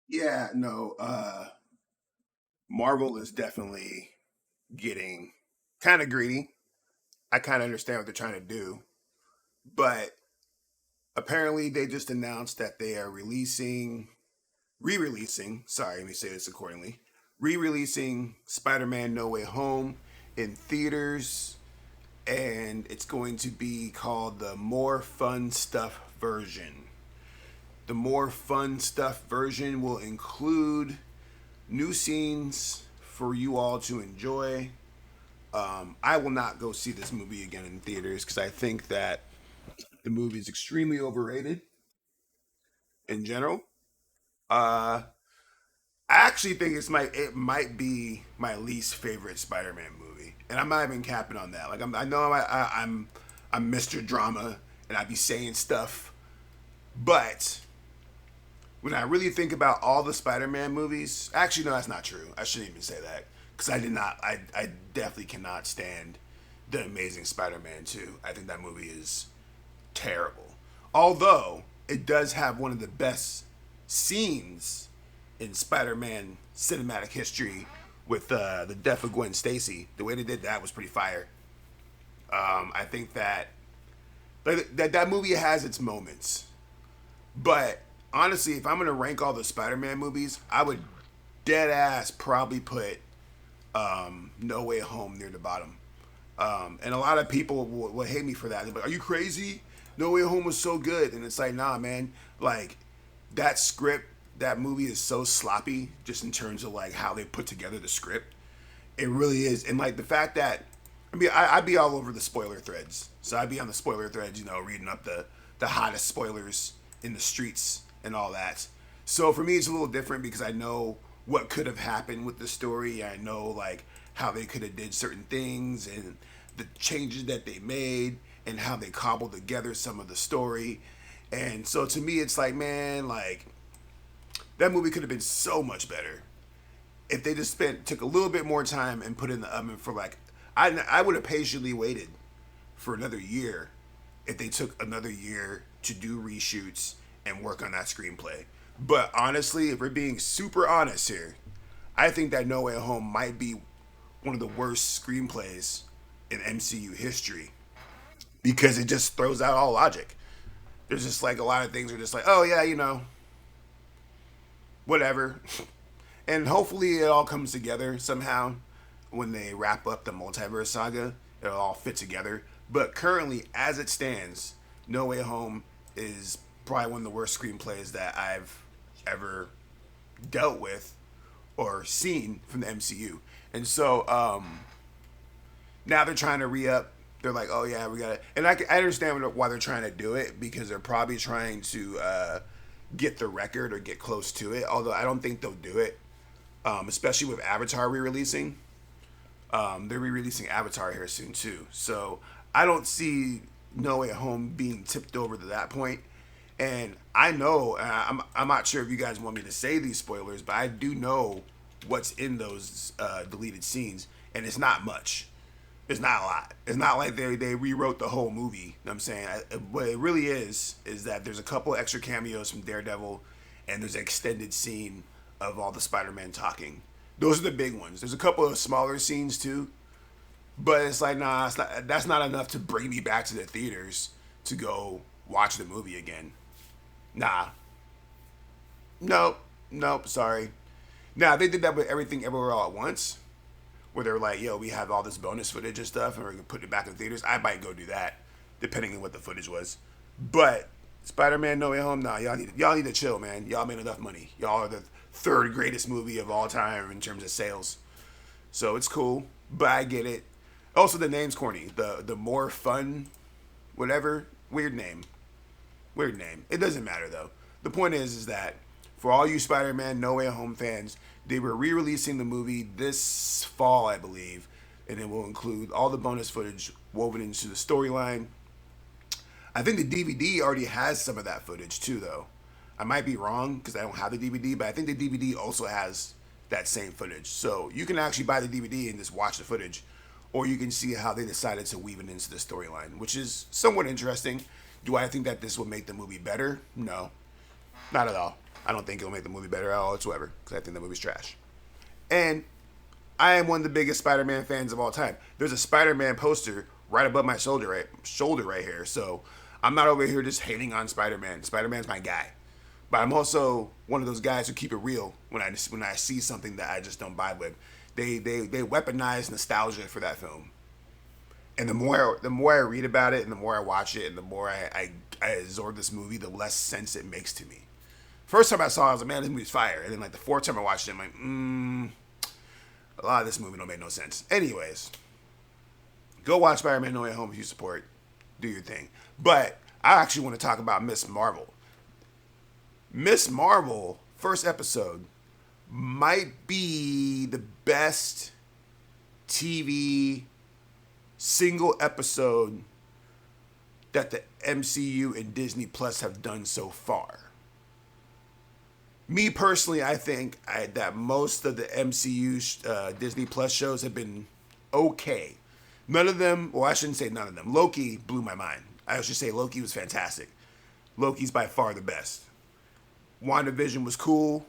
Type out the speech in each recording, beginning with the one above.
Yeah, no, Marvel is definitely getting kind of greedy. I kind of understand what they're trying to do, but apparently they just announced that they are re-releasing, sorry, let me say this accordingly, re-releasing Spider-Man No Way Home in theaters, and it's going to be called the More Fun Stuff version. The More Fun Stuff version will include new scenes for you all to enjoy. I will not go see this movie again in theaters because I think that the movie is extremely overrated in general. Uh, I actually think it might be my least favorite Spider-Man movie, and I'm not even capping on that. Like I know I'm Mr. Drama, and I be saying stuff, but when I really think about all the Spider-Man movies, actually no, that's not true. I shouldn't even say that because I did not. I definitely cannot stand the Amazing Spider-Man 2. I think that movie is terrible. Although it does have one of the best scenes in Spider-Man cinematic history with the death of Gwen Stacy. The way they did that was pretty fire. I think that that movie has its moments, but honestly, if I'm gonna rank all the Spider-Man movies, I would dead ass probably put No Way Home near the bottom. And a lot of people will hate me for that. They're like, "Are you crazy? No Way Home was so good," and it's like, nah, man. Like that script, that movie is so sloppy, just in terms of like how they put together the script. It really is, and like the fact that, I mean, I'd be all over the spoiler threads. So I'd be on the spoiler threads, reading up the hottest spoilers in the streets and all that. So for me, it's a little different because I know what could have happened with the story. I know like how they could have did certain things and the changes that they made and how they cobbled together some of the story. And so to me, it's like, man, like that movie could have been so much better if they just took a little bit more time and put it in the oven for like I would have patiently waited for another year if they took another year to do reshoots and work on that screenplay. But honestly, if we're being super honest here, I think that No Way Home might be one of the worst screenplays in MCU history because it just throws out all logic. There's just like a lot of things are just like, oh yeah, whatever. And hopefully it all comes together somehow when they wrap up the multiverse saga. It'll all fit together. But currently, as it stands, No Way Home is probably one of the worst screenplays that I've ever dealt with or seen from the MCU. And so now they're trying to re up. They're like, oh yeah, we got to. And I understand why they're trying to do it because they're probably trying to get the record or get close to it. Although I don't think they'll do it, especially with Avatar re-releasing. They're re-releasing Avatar here soon too, so I don't see No Way Home being tipped over to that point. And I know I'm not sure if you guys want me to say these spoilers, but I do know what's in those deleted scenes, and it's not much. It's not a lot. It's not like they rewrote the whole movie. You know what I'm saying? What it really is that there's a couple extra cameos from Daredevil, and there's an extended scene of all the Spider-Man talking. Those are the big ones. There's a couple of smaller scenes too, but it's like, nah, that's not enough to bring me back to the theaters to go watch the movie again. Nah, nope, nope, sorry. Now they did that with Everything Everywhere All at Once, where they're like, yo, we have all this bonus footage and stuff, and we're gonna put it back in theaters. I might go do that, depending on what the footage was. But Spider-Man No Way Home, nah, y'all need to chill, man. Y'all made enough money. Y'all are the third greatest movie of all time in terms of sales. So it's cool, but I get it. Also, the name's corny. The more fun, whatever, weird name, weird name. It doesn't matter though. The point is that for all you Spider-Man No Way Home fans, they were re-releasing the movie this fall, I believe, and it will include all the bonus footage woven into the storyline. I think the DVD already has some of that footage too, though. I might be wrong because I don't have the DVD, but I think the DVD also has that same footage. So you can actually buy the DVD and just watch the footage, or you can see how they decided to weave it into the storyline, which is somewhat interesting. Do I think that this will make the movie better? No, not at all. I don't think it'll make the movie better at all whatsoever, because I think the movie's trash. And I am one of the biggest Spider-Man fans of all time. There's a Spider-Man poster right above my shoulder right here. So I'm not over here just hating on Spider-Man. Spider-Man's my guy. But I'm also one of those guys who keep it real when I see something that I just don't vibe with. They weaponize nostalgia for that film. And the more I read about it, and the more I watch it, and the more I absorb this movie, the less sense it makes to me. First time I saw it, I was like, man, this movie's fire. And then like the fourth time I watched it, I'm like, a lot of this movie don't make no sense. Anyways, go watch Spider-Man No Way Home if you support. Do your thing. But I actually want to talk about Miss Marvel. Miss Marvel, first episode, might be the best TV single episode that the MCU and Disney Plus have done so far. Me personally, I think that most of the MCU Disney Plus shows have been okay. None of them, well, I shouldn't say none of them. Loki blew my mind. I should say Loki was fantastic. Loki's by far the best. WandaVision was cool.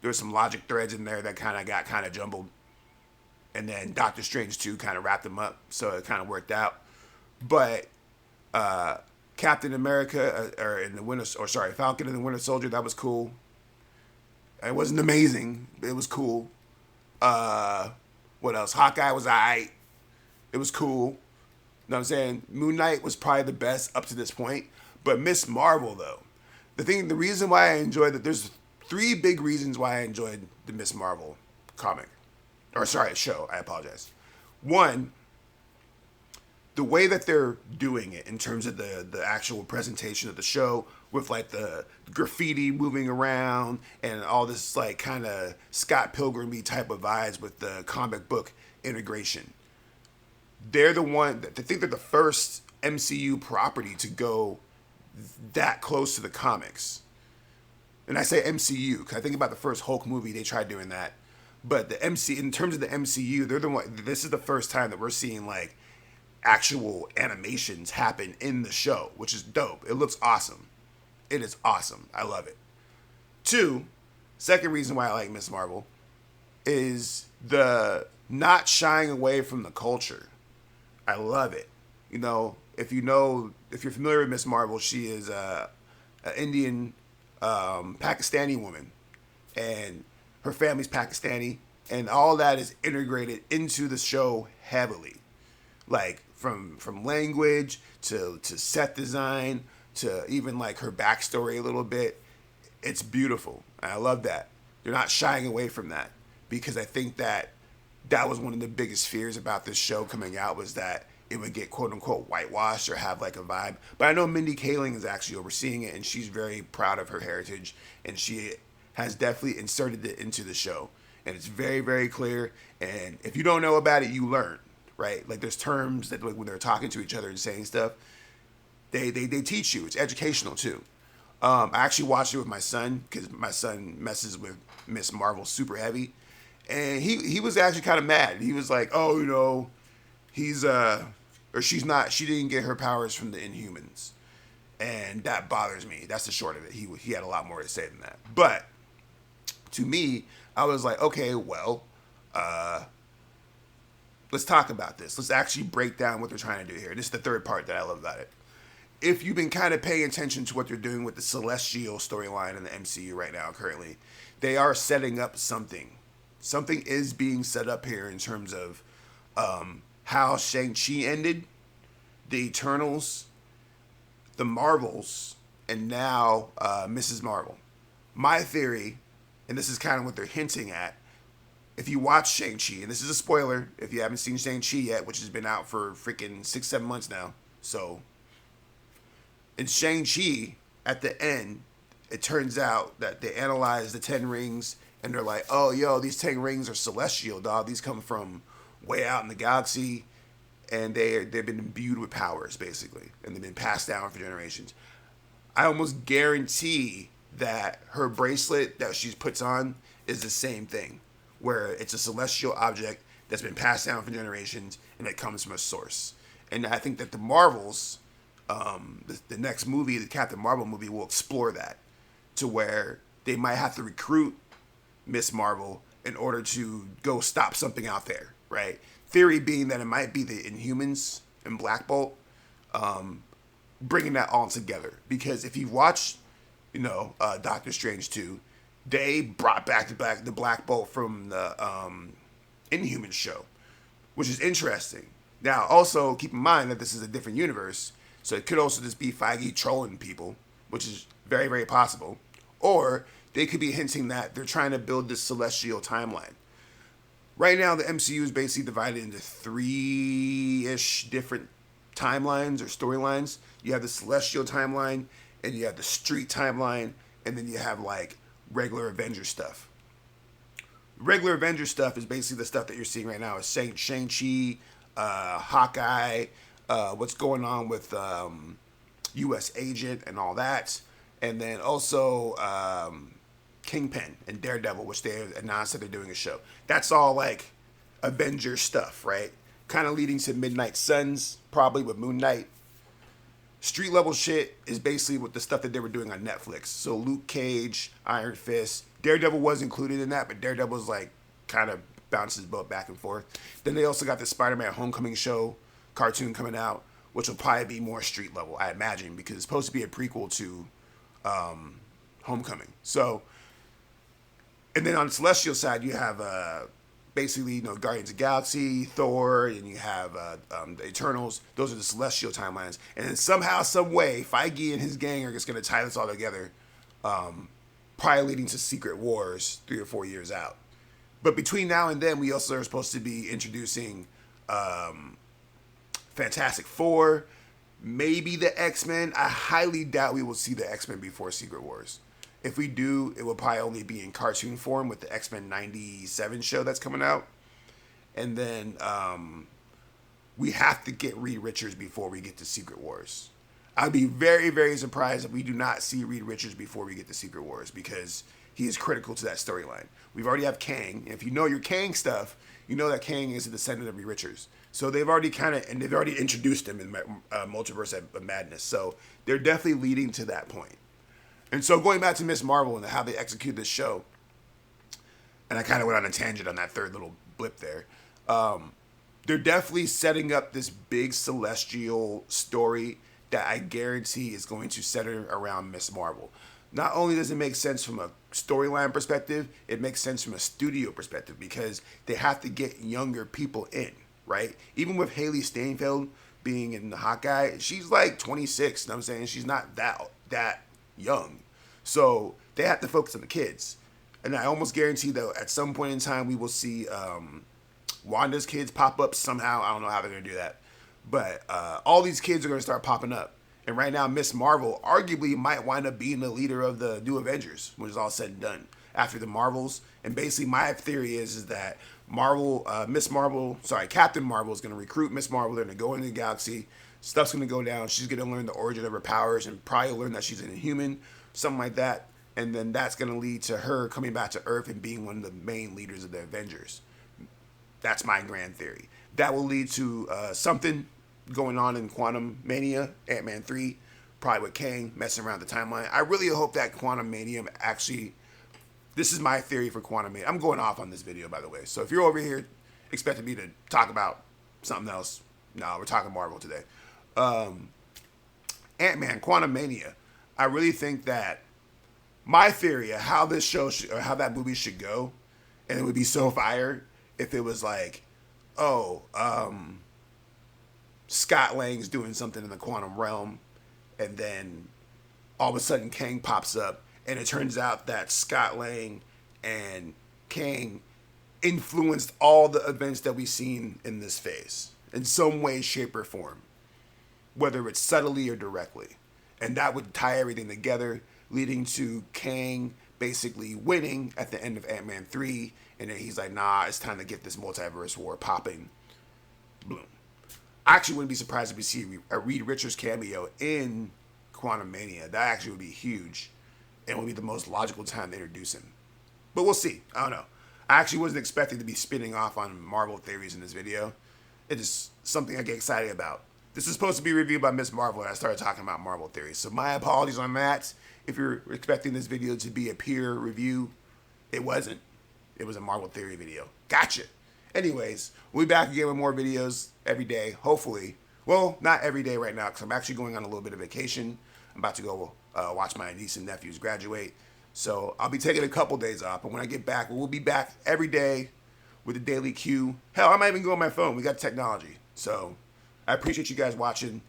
There were some logic threads in there that got kind of jumbled. And then Doctor Strange 2 kind of wrapped them up, so it kind of worked out. But Captain America, Falcon and the Winter Soldier, that was cool. It wasn't amazing, but it was cool. What else? Hawkeye was alright. It was cool. You know what I'm saying? Moon Knight was probably the best up to this point. But Miss Marvel, though, the reason why I enjoyed it, there's 3 big reasons why I enjoyed the Miss Marvel show. I apologize. One, the way that they're doing it in terms of the actual presentation of the show, with like the graffiti moving around and all this like kind of Scott Pilgrim-y type of vibes with the comic book integration. They're the one that I think they're the first MCU property to go that close to the comics. And I say MCU because I think about the first Hulk movie, they tried doing that. But in terms of the MCU, they're the one. This is the first time that we're seeing like actual animations happen in the show, which is dope. It looks awesome. It is awesome. I love it. 2, second reason why I like Miss Marvel is the not shying away from the culture. I love it. You know, if you're familiar with Miss Marvel, she is an Indian Pakistani woman, and her family's Pakistani, and all that is integrated into the show heavily, like from language to set design to even like her backstory a little bit. It's beautiful. And I love that. They're not shying away from that, because I think that was one of the biggest fears about this show coming out, was that it would get quote unquote whitewashed or have like a vibe. But I know Mindy Kaling is actually overseeing it, and she's very proud of her heritage, and she has definitely inserted it into the show. And it's very, very clear. And if you don't know about it, you learn, right? Like there's terms that like when they're talking to each other and saying stuff, they teach you. It's educational too. I actually watched it with my son, because my son messes with Miss Marvel super heavy. And he was actually kind of mad. He was like, oh, you know, she didn't get her powers from the Inhumans. And that bothers me. That's the short of it. He had a lot more to say than that. But to me, I was like, okay, well, let's talk about this. Let's actually break down what they're trying to do here. This is the third part that I love about it. If you've been kind of paying attention to what they're doing with the Celestial storyline in the MCU right now currently, they are setting up something. Something is being set up here in terms of how Shang-Chi ended, the Eternals, the Marvels, and now Mrs. Marvel. My theory, and this is kind of what they're hinting at, if you watch Shang-Chi, and this is a spoiler if you haven't seen Shang-Chi yet, which has been out for freaking 6-7 months now, so in Shang-Chi, at the end, it turns out that they analyze the 10 rings, and they're like, oh, yo, these 10 rings are celestial, dog. These come from way out in the galaxy, and they've been imbued with powers, basically, and they've been passed down for generations. I almost guarantee that her bracelet that she puts on is the same thing, where it's a celestial object that's been passed down for generations, and it comes from a source. And I think that the Marvels, the next movie, the Captain Marvel movie, will explore that, to where they might have to recruit Miss Marvel in order to go stop something out there, right? Theory being that it might be the Inhumans and Black Bolt, bringing that all together. Because if you watch, Doctor Strange 2, they brought back the Black Bolt from the Inhumans show, which is interesting. Now, also keep in mind that this is a different universe, so it could also just be Feige trolling people, which is very, very possible. Or they could be hinting that they're trying to build this celestial timeline. Right now, the MCU is basically divided into 3-ish different timelines or storylines. You have the celestial timeline, and you have the street timeline, and then you have like regular Avengers stuff. Regular Avengers stuff is basically the stuff that you're seeing right now. Is Shang-Chi, Hawkeye, what's going on with U.S. Agent and all that. And then also Kingpin and Daredevil, which they announced that they're doing a show. That's all like Avengers stuff, right? Kind of leading to Midnight Suns, probably with Moon Knight. Street level shit is basically with the stuff that they were doing on Netflix. So Luke Cage, Iron Fist, Daredevil was included in that, but Daredevil's like kind of bounces both back and forth. Then they also got the SpiderMan Homecoming show cartoon coming out, which will probably be more street level, I imagine, because it's supposed to be a prequel to Homecoming. So, and then on the Celestial side, you have basically, Guardians of the Galaxy, Thor, and you have the Eternals. Those are the Celestial timelines. And then somehow, some way, Feige and his gang are just going to tie this all together, probably leading to Secret Wars 3 or 4 years out. But between now and then, we also are supposed to be introducing Fantastic Four, maybe the X-Men. I highly doubt we will see the X-Men before Secret Wars. If we do, it will probably only be in cartoon form with the X-Men 97 show that's coming out. And then we have to get Reed Richards before we get to Secret Wars. I'd be very, very surprised if we do not see Reed Richards before we get to Secret Wars, because he is critical to that storyline. We've already have Kang. And if you know your Kang stuff, you know that Kang is a descendant of Reed Richards. So they've already they've already introduced him in Multiverse of Madness. So they're definitely leading to that point. And so going back to Miss Marvel and how they execute this show, and I kind of went on a tangent on that third little blip there, they're definitely setting up this big celestial story that I guarantee is going to center around Miss Marvel. Not only does it make sense from a storyline perspective, it makes sense from a studio perspective, because they have to get younger people in, right? Even with Haley Steinfeld being in the Hawkeye, she's like 26, you know what I'm saying? She's not that young. So they have to focus on the kids. And I almost guarantee, though, at some point in time, we will see Wanda's Kids pop up somehow. I don't know how they're going to do that. But all these kids are going to start popping up. And right now, Miss Marvel arguably might wind up being the leader of the new Avengers, when it's all said and done, after the Marvels. And basically, my theory is that Captain Marvel is going to recruit Miss Marvel. They're going to go into the galaxy. Stuff's going to go down. She's going to learn the origin of her powers and probably learn that she's an Inhuman, something like that. And then that's going to lead to her coming back to Earth and being one of the main leaders of the Avengers. That's my grand theory. That will lead to something going on in Quantum Mania, Ant-Man 3, probably with Kang messing around the timeline. I really hope that Quantum Mania actually... This is my theory for Quantum Mania. I'm going off on this video, by the way. So if you're over here expecting me to talk about something else, no, we're talking Marvel today. Ant-Man, Quantum Mania. I really think that my theory of how this show or how that movie should go, and it would be so fire if it was like, Scott Lang's doing something in the quantum realm, and then all of a sudden Kang pops up, and it turns out that Scott Lang and Kang influenced all the events that we've seen in this phase in some way, shape, or form, whether it's subtly or directly. And that would tie everything together, leading to Kang basically winning at the end of Ant-Man 3, and then he's like, nah, it's time to get this multiverse war popping. Boom. I actually wouldn't be surprised if we see a Reed Richards cameo in Quantum Mania. That actually would be huge, and would be the most logical time to introduce him. But we'll see. I don't know. I actually wasn't expecting to be spinning off on Marvel theories in this video. It is something I get excited about. This is supposed to be reviewed by Miss Marvel, and I started talking about Marvel theories. So my apologies on that. If you're expecting this video to be a peer review, it wasn't. It was a Marvel theory video. Gotcha. Anyways, we'll be back again with more videos every day, hopefully. Well, not every day right now, because I'm actually going on a little bit of vacation. I'm about to go watch my niece and nephews graduate. So I'll be taking a couple days off. But when I get back, we'll be back every day with a daily Q. Hell, I might even go on my phone. We got technology. So I appreciate you guys watching.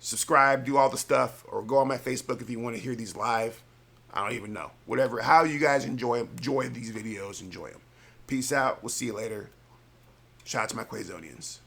Subscribe, do all the stuff, or go on my Facebook if you want to hear these live. I don't even know. Whatever, how you guys enjoy these videos, enjoy them. Peace out. We'll see you later. Shout out to my Quazonians.